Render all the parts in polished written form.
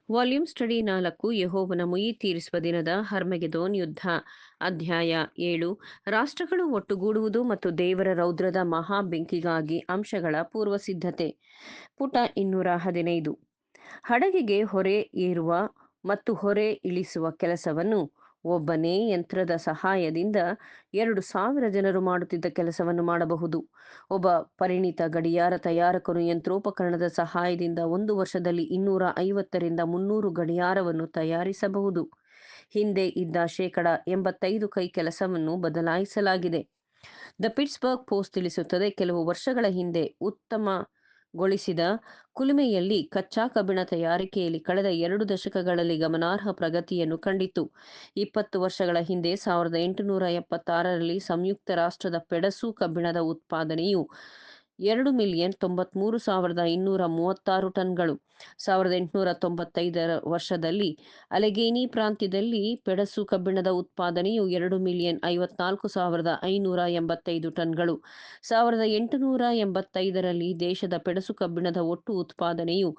Volume study 4 ಯೆಹೋವನ ಮುಯ್ಯಿ ತೀರಿಸುವ ದಿನದ ಹರ್ಮೆಗೆದೋನ್ ಯುದ್ಧ. ಅಧ್ಯಾಯ 7 ರಾಷ್ಟ್ರಗಳು ಒಟ್ಟುಗೂಡುವುದು ಮತ್ತು ದೇವರ ರೌದ್ರದ ಮಹಾ ಬೆಂಕಿಗಾಗಿ ಅಂಶಗಳ ಪೂರ್ವಸಿದ್ಧತೆ. ಪುಟ 215. ಹಡಗಿಗೆ ಹೊರೆ ಏರುವ ಮತ್ತು ಹೊರೆ ಇಳಿಸುವ ಕೆಲಸವನ್ನು ಒಬ್ಬನೇ ಯಂತ್ರದ ಸಹಾಯದಿಂದ 2,000 ಜನರು ಮಾಡುತ್ತಿದ್ದ ಕೆಲಸವನ್ನು ಮಾಡಬಹುದು. ಒಬ್ಬ ಪರಿಣಿತ ಗಡಿಯಾರ ತಯಾರಕನು ಯಂತ್ರೋಪಕರಣದ ಸಹಾಯದಿಂದ 1 ವರ್ಷದಲ್ಲಿ 250 ರಿಂದ 300 ಗಡಿಯಾರವನ್ನು ತಯಾರಿಸಬಹುದು. ಹಿಂದೆ ಇದ್ದ 85% ಕೈ ಕೆಲಸವನ್ನು ಬದಲಾಯಿಸಲಾಗಿದೆ. ದ ಪಿಟ್ಸ್ಬರ್ಗ್ ಪೋಸ್ಟ್ ತಿಳಿಸುತ್ತದೆ, ಕೆಲವು ವರ್ಷಗಳ ಹಿಂದೆ ಉತ್ತಮಗೊಳಿಸಿದ ಕುಲುಮೆಯಲ್ಲಿ ಕಚ್ಚಾ ಕಬ್ಬಿಣ ತಯಾರಿಕೆಯಲ್ಲಿ ಕಳೆದ 2 ದಶಕಗಳಲ್ಲಿ ಗಮನಾರ್ಹ ಪ್ರಗತಿಯನ್ನು ಕಂಡಿತು. 20 ವರ್ಷಗಳ ಹಿಂದೆ 1876ರಲ್ಲಿ ಸಂಯುಕ್ತ ರಾಷ್ಟ್ರದ ಪೆಡಸು ಕಬ್ಬಿಣದ ಉತ್ಪಾದನೆಯು 2,93,236 ಟನ್ಗಳು. 1895 ವರ್ಷದಲ್ಲಿ ಅಲೆಘೆನಿ ಪ್ರಾಂತ್ಯದಲ್ಲಿ ಪೆಡಸು ಕಬ್ಬಿಣದ ಉತ್ಪಾದನೆಯು 2,54,585 ಟನ್ಗಳು. 1885ರಲ್ಲಿ ದೇಶದ ಪೆಡಸು ಕಬ್ಬಿಣದ ಒಟ್ಟು ಉತ್ಪಾದನೆಯು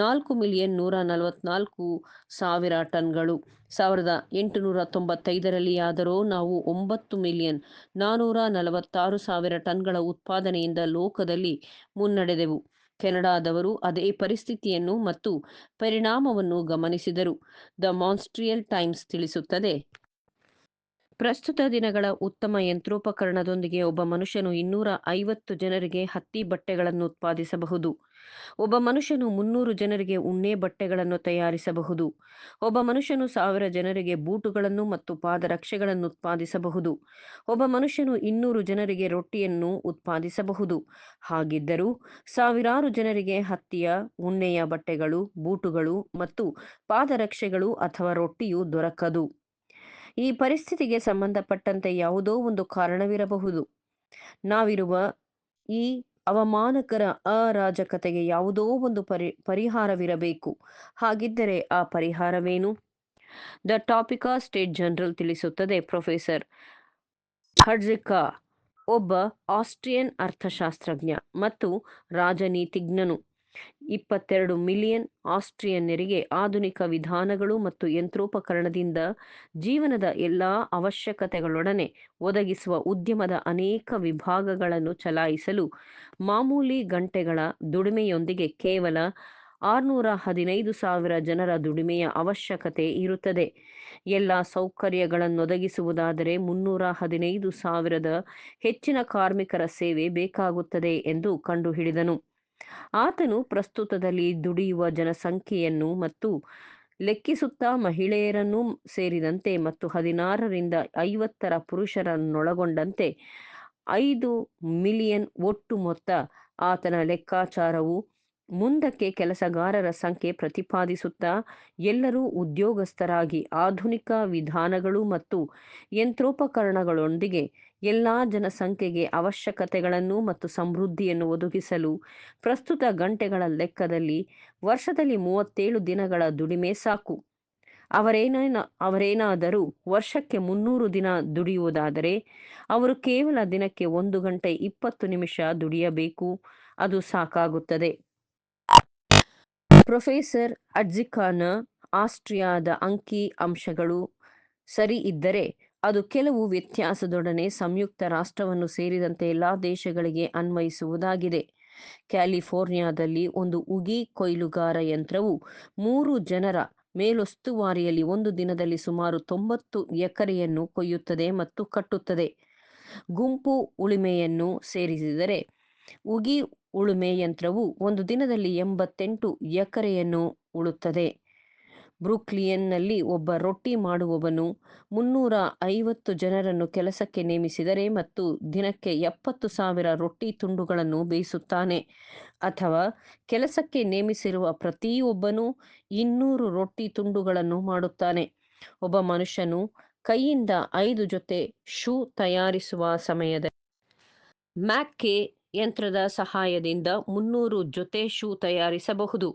4,144,000 ಟನ್ಗಳು. 1895ರಲ್ಲಿಯಾದರೋ ನಾವು 9,446,000 ಟನ್ಗಳ ಉತ್ಪಾದನೆಯಿಂದ ಲೋಕದಲ್ಲಿ ಮುನ್ನಡೆದೆವು. ಕೆನಡಾದವರು ಅದೇ ಪರಿಸ್ಥಿತಿಯನ್ನು ಮತ್ತು ಪರಿಣಾಮವನ್ನು ಗಮನಿಸಿದರು. ದ ಮಾಂಟ್ರಿಯಲ್ ಟೈಮ್ಸ್ ತಿಳಿಸುತ್ತದೆ, ಪ್ರಸ್ತುತ ದಿನಗಳ ಉತ್ತಮ ಯಂತ್ರೋಪಕರಣದೊಂದಿಗೆ ಒಬ್ಬ ಮನುಷ್ಯನು 250 ಜನರಿಗೆ ಹತ್ತಿ ಬಟ್ಟೆಗಳನ್ನು ಉತ್ಪಾದಿಸಬಹುದು. ಒಬ್ಬ ಮನುಷ್ಯನು 300 ಜನರಿಗೆ ಉಣ್ಣೆ ಬಟ್ಟೆಗಳನ್ನು ತಯಾರಿಸಬಹುದು. ಒಬ್ಬ ಮನುಷ್ಯನು 1,000 ಜನರಿಗೆ ಬೂಟುಗಳನ್ನು ಮತ್ತು ಪಾದರಕ್ಷೆಗಳನ್ನು ಉತ್ಪಾದಿಸಬಹುದು. ಒಬ್ಬ ಮನುಷ್ಯನು 200 ಜನರಿಗೆ ರೊಟ್ಟಿಯನ್ನು ಉತ್ಪಾದಿಸಬಹುದು. ಹಾಗಿದ್ದರೂ ಸಾವಿರಾರು ಜನರಿಗೆ ಹತ್ತಿಯ, ಉಣ್ಣೆಯ ಬಟ್ಟೆಗಳು, ಬೂಟುಗಳು ಮತ್ತು ಪಾದರಕ್ಷೆಗಳು ಅಥವಾ ರೊಟ್ಟಿಯು ದೊರಕದು. ಈ ಪರಿಸ್ಥಿತಿಗೆ ಸಂಬಂಧಪಟ್ಟಂತೆ ಯಾವುದೋ ಒಂದು ಕಾರಣವಿರಬಹುದು. ನಾವಿರುವ ಈ ಅವಮಾನಕರ ಅರಾಜಕತೆಗೆ ಯಾವುದೋ ಒಂದು ಪರಿಹಾರವಿರಬೇಕು. ಹಾಗಿದ್ದರೆ ಆ ಪರಿಹಾರವೇನು? ದ ಟಾಪಿಕಾ ಸ್ಟೇಟ್ ಜರ್ನಲ್ ತಿಳಿಸುತ್ತದೆ, ಪ್ರೊಫೆಸರ್ ಹಡ್ಜಿಕಾ ಒಬ್ಬ ಆಸ್ಟ್ರಿಯನ್ ಅರ್ಥಶಾಸ್ತ್ರಜ್ಞ ಮತ್ತು ರಾಜನೀತಿಜ್ಞನು 22 ಮಿಲಿಯನ್ ಆಸ್ಟ್ರಿಯನ್ನರಿಗೆ ಆಧುನಿಕ ವಿಧಾನಗಳು ಮತ್ತು ಯಂತ್ರೋಪಕರಣದಿಂದ ಜೀವನದ ಎಲ್ಲಾ ಅವಶ್ಯಕತೆಗಳೊಡನೆ ಒದಗಿಸುವ ಉದ್ಯಮದ ಅನೇಕ ವಿಭಾಗಗಳನ್ನು ಚಲಾಯಿಸಲು ಮಾಮೂಲಿ ಗಂಟೆಗಳ ದುಡಿಮೆಯೊಂದಿಗೆ ಕೇವಲ 615,000 ಜನರ ದುಡಿಮೆಯ ಅವಶ್ಯಕತೆ ಇರುತ್ತದೆ. ಎಲ್ಲ ಸೌಕರ್ಯಗಳನ್ನೊದಗಿಸುವುದಾದರೆ 315,000 ಹೆಚ್ಚಿನ ಕಾರ್ಮಿಕರ ಸೇವೆ ಬೇಕಾಗುತ್ತದೆ ಎಂದು ಕಂಡುಹಿಡಿದನು. ಆತನು ಪ್ರಸ್ತುತದಲ್ಲಿ ದುಡಿಯುವ ಜನಸಂಖ್ಯೆಯನ್ನು ಮತ್ತು ಲೆಕ್ಕಿಸುತ್ತಾ ಮಹಿಳೆಯರನ್ನೂ ಸೇರಿದಂತೆ ಮತ್ತು 16 ರಿಂದ 50 ಪುರುಷರನ್ನೊಳಗೊಂಡಂತೆ 5 ಮಿಲಿಯನ್ ಒಟ್ಟು ಮೊತ್ತ. ಆತನ ಲೆಕ್ಕಾಚಾರವು ಮುಂದಕ್ಕೆ ಕೆಲಸಗಾರರ ಸಂಖ್ಯೆ ಪ್ರತಿಪಾದಿಸುತ್ತಾ ಎಲ್ಲರೂ ಉದ್ಯೋಗಸ್ಥರಾಗಿ ಆಧುನಿಕ ವಿಧಾನಗಳು ಮತ್ತು ಯಂತ್ರೋಪಕರಣಗಳೊಂದಿಗೆ ಎಲ್ಲಾ ಜನಸಂಖ್ಯೆಗೆ ಅವಶ್ಯಕತೆಗಳನ್ನು ಮತ್ತು ಸಮೃದ್ಧಿಯನ್ನು ಒದಗಿಸಲು ಪ್ರಸ್ತುತ ಗಂಟೆಗಳ ಲೆಕ್ಕದಲ್ಲಿ ವರ್ಷದಲ್ಲಿ 37 ದಿನಗಳ ದುಡಿಮೆ ಸಾಕು. ಅವರೇನಾದರೂ ವರ್ಷಕ್ಕೆ 300 ದಿನ ದುಡಿಯುವುದಾದರೆ ಅವರು ಕೇವಲ ದಿನಕ್ಕೆ 1 ಗಂಟೆ 20 ನಿಮಿಷ ದುಡಿಯಬೇಕು. ಅದು ಸಾಕಾಗುತ್ತದೆ. ಪ್ರೊಫೆಸರ್ ಹಡ್ಜಿಕಾನ ಆಸ್ಟ್ರಿಯಾದ ಅಂಕಿ ಅಂಶಗಳು ಸರಿ ಇದ್ದರೆ ಅದು ಕೆಲವು ವ್ಯತ್ಯಾಸದೊಡನೆ ಸಂಯುಕ್ತ ರಾಷ್ಟ್ರವನ್ನು ಸೇರಿದಂತೆ ಎಲ್ಲಾ ದೇಶಗಳಿಗೆ ಅನ್ವಯಿಸುವುದಾಗಿದೆ. ಕ್ಯಾಲಿಫೋರ್ನಿಯಾದಲ್ಲಿ ಒಂದು ಉಗಿ ಕೊಯ್ಲುಗಾರ ಯಂತ್ರವು 3 ಜನರ ಮೇಲುಸ್ತುವಾರಿಯಲ್ಲಿ ಒಂದು ದಿನದಲ್ಲಿ ಸುಮಾರು 90 ಎಕರೆಯನ್ನು ಕೊಯ್ಯುತ್ತದೆ ಮತ್ತು ಕಟ್ಟುತ್ತದೆ. ಗುಂಪು ಉಳುಮೆಯನ್ನು ಸೇರಿಸಿದರೆ ಉಗಿ ಉಳುಮೆ ಯಂತ್ರವು ಒಂದು ದಿನದಲ್ಲಿ 88 ಎಕರೆಯನ್ನು ಉಳುತ್ತದೆ. ಬ್ರೂಕ್ಲಿನ್ನಲ್ಲಿ ಒಬ್ಬ ರೊಟ್ಟಿ ಮಾಡುವವನು 350 ಜನರನ್ನು ಕೆಲಸಕ್ಕೆ ನೇಮಿಸಿದರೆ ಮತ್ತು ದಿನಕ್ಕೆ 70,000 ರೊಟ್ಟಿ ತುಂಡುಗಳನ್ನು ಬೇಯಿಸುತ್ತಾನೆ. ಅಥವಾ ಕೆಲಸಕ್ಕೆ ನೇಮಿಸಿರುವ ಪ್ರತಿಯೊಬ್ಬನೂ 200 ರೊಟ್ಟಿ ತುಂಡುಗಳನ್ನು ಮಾಡುತ್ತಾನೆ. ಒಬ್ಬ ಮನುಷ್ಯನು ಕೈಯಿಂದ 5 ಜೊತೆ ಶೂ ತಯಾರಿಸುವ ಸಮಯದಲ್ಲಿ ಮ್ಯಾಕ್ಕೆ ಯಂತ್ರದ ಸಹಾಯದಿಂದ 300 ಜೊತೆ ಶೂ ತಯಾರಿಸಬಹುದು.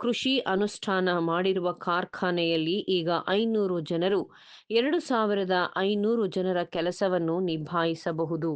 ಕೃಷಿ ಅನುಷ್ಠಾನ ಮಾಡಿರುವ ಕಾರ್ಖಾನೆಯಲ್ಲಿ ಈಗ 500 ಜನರು 2,500 ಜನರ ಕೆಲಸವನ್ನು ನಿಭಾಯಿಸಬಹುದು.